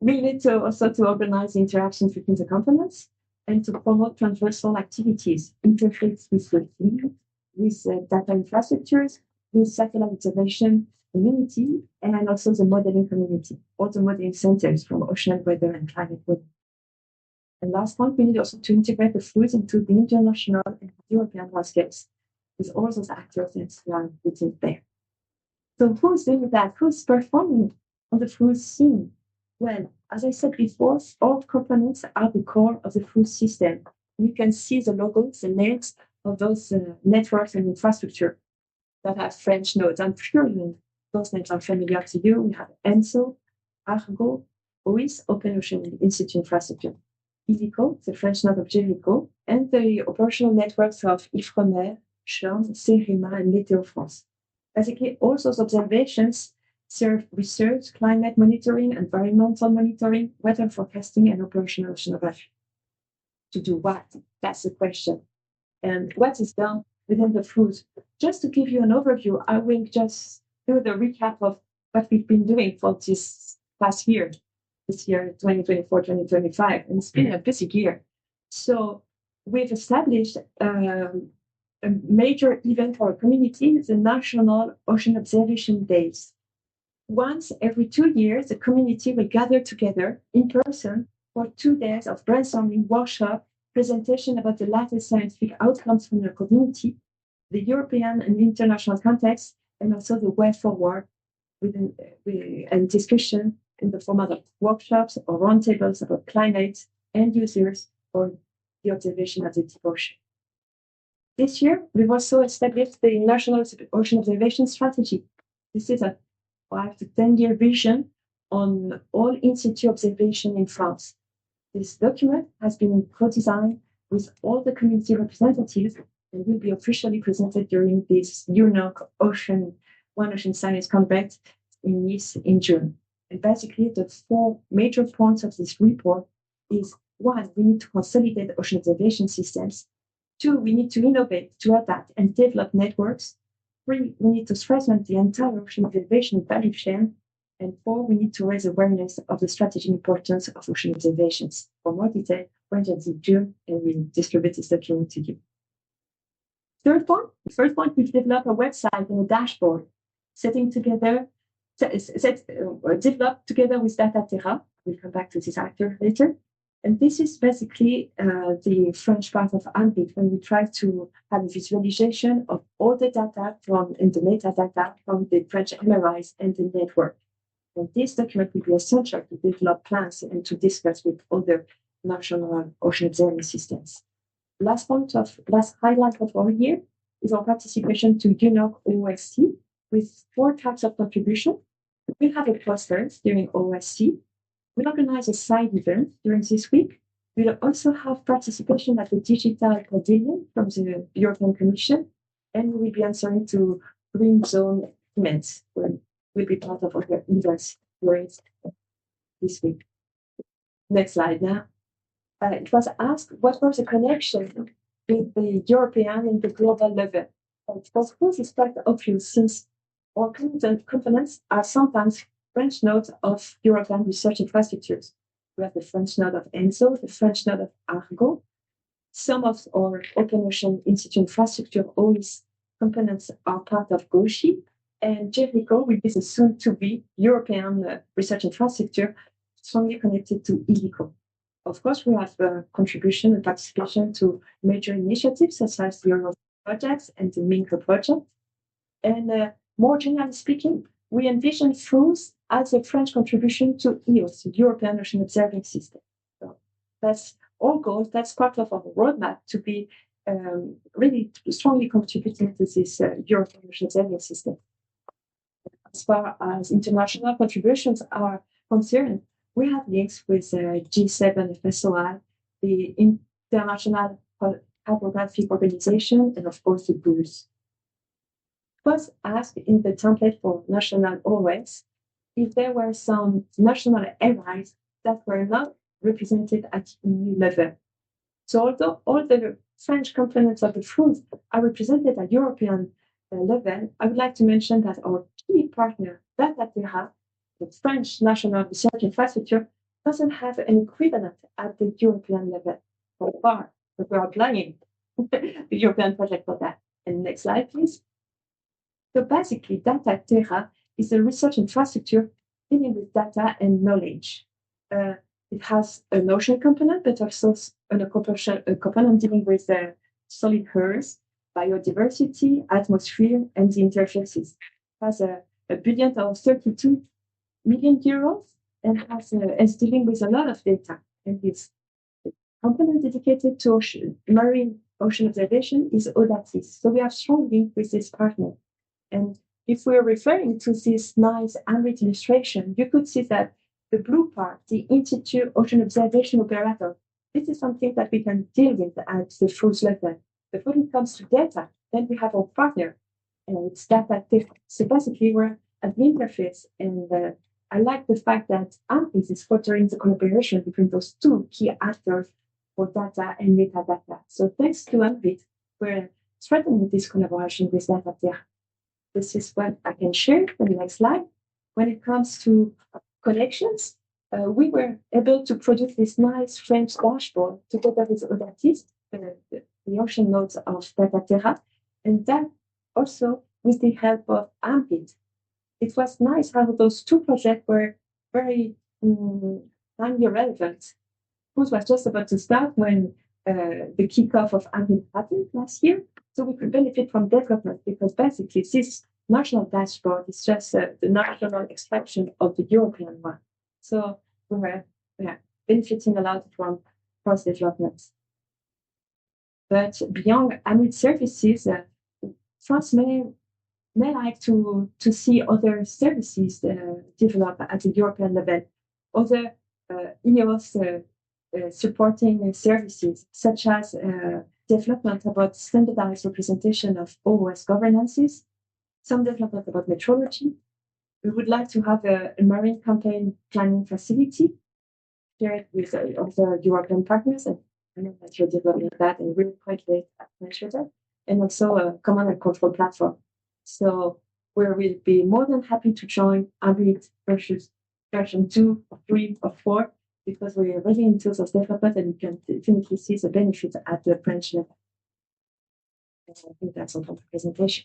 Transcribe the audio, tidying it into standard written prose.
We need to also to organize interactions between the components and to promote transversal activities, interface with the field, with data infrastructures, with satellite observation community, and also the modeling community, all the modeling centers from ocean weather and climate weather. And last point, we need also to integrate the fluids into the international and European landscapes with all those actors that are within there. So who's doing that? Who's performing on the fluids scene? Well, as I said before, all components are the core of the fluid system. You can see the logos, the names of those networks and infrastructure that have French nodes. I'm sure those names are familiar to you. We have ENSO, Argo, OHIS, Open Ocean Institute Infrastructure, ILICO, the French node of Jericho, and the operational networks of IFREMER, CHARMS, CERIMA, and Météo France. Basically, all those observations serve research, climate monitoring, environmental monitoring, weather forecasting, and operational oceanography. To do what? That's the question. And what is done within the fluids? Just to give you an overview, I will just do the recap of what we've been doing for this past year, this year, 2024-2025, and it's been a busy year. So we've established a major event for our community, the National Ocean Observation Days. Once every 2 years, the community will gather together in person for 2 days of brainstorming, workshop, presentation about the latest scientific outcomes from the community, the European and international context, and also the way forward and discussion in the format of workshops or roundtables about climate, end users, or the observation of the deep ocean. This year, we've also established the National Ocean Observation Strategy. This is a 5 to 10-year vision on all in-situ observation in France. This document has been co-designed with all the community representatives and will be officially presented during this UNOC One Ocean Science Congress in Nice in June. And basically, the 4 major points of this report is: 1, we need to consolidate ocean observation systems. 2, we need to innovate, to adapt and develop networks. 3, we need to strengthen the entire ocean observation value chain. And 4, we need to raise awareness of the strategic importance of ocean observations. For more detail, contact in June, and we'll distribute this document to you. First point, we've developed a website and a dashboard, developed together with DataTerra. We'll come back to this actor later. And this is basically the French part of AMRIT, when we try to have a visualization of all the data and the metadata from the French MRIs and the network. And this document will be essential to develop plans and to discuss with other national ocean observing systems. Last highlight of our year is our participation to UNOC OOSC with 4 types of contribution. We'll have a cluster during OOSC. We'll organize a side event during this week. We'll also have participation at the Digital Pavilion from the European Commission, and we will be answering to Green Zone comments, where we'll be part of other events during this week. Next slide now. It was asked what was the connection with the European and the global level. And for schools, it's quite obvious, since our components are sometimes French nodes of European research infrastructures. We have the French node of ENSO, the French node of Argo. Some of our Open Ocean Institute Infrastructure, OHIS, components are part of GOSHI, and Jericho will be the soon-to-be European research infrastructure strongly connected to ILICO. Of course, we have contribution and participation to major initiatives such as the Euro projects and the MINCO project. And more generally speaking, we envision FROOS as a French contribution to EOS, the European Ocean Observing System. So that's our goal. That's part of our roadmap to be really strongly contributing to this European Ocean Observing System. As far as international contributions are concerned, we have links with G7 FSOI, the International Hydrographic Organization, and of course the BOOS. It was asked in the template for national OS if there were some national RIs that were not represented at EU level. So although all the French components of the FROOS are represented at European level, I would like to mention that our key partner, DataTerra, the French national research infrastructure, doesn't have an equivalent at the European level so far, but we're applying the European project for that. And next slide, please. So basically, Data Terra is a research infrastructure dealing with data and knowledge. It has a notion component, but also a component dealing with solid Earth, biodiversity, atmosphere, and the interfaces. It has a budget of 32 million euros and is dealing with a lot of data. And this component dedicated to marine ocean observation is OHIS. So we have strong link with this partner. And if we're referring to this nice AMRIT illustration, you could see that the blue part, the in-situ ocean observation operator, this is something that we can deal with at the FROOS level. But when it comes to data, then we have our partner, and it's Data Terra. So basically, we're at the interface, and I like the fact that AMRIT is fostering the collaboration between those two key actors for data and metadata. So thanks to AMRIT, we're strengthening this collaboration with Data Terra. This is what I can share on the next slide. When it comes to connections, we were able to produce this nice French dashboard together with OHIS, the ocean nodes of Data Terra, and that also with the help of AMRIT. It was nice how those two projects were very timely relevant. FROOS was just about to start when the kickoff of AMRIT happened last year. So we could benefit from development because basically this national dashboard is just the national extraction of the European one. So we're benefiting a lot from cross developments. But beyond AMRIT services, France may like to see other services develop at the European level, other EOS supporting services, such as development about standardized representation of OOS governances, some development about metrology. We would like to have a marine campaign planning facility shared with other European partners, and I know that you're developing that and we're quite late at that, and also a command and control platform. So we will be more than happy to join AMRIT version 2, or 3, or 4, because we're really into those development and we can definitely see the benefit at the French level. And I think that's all for the presentation.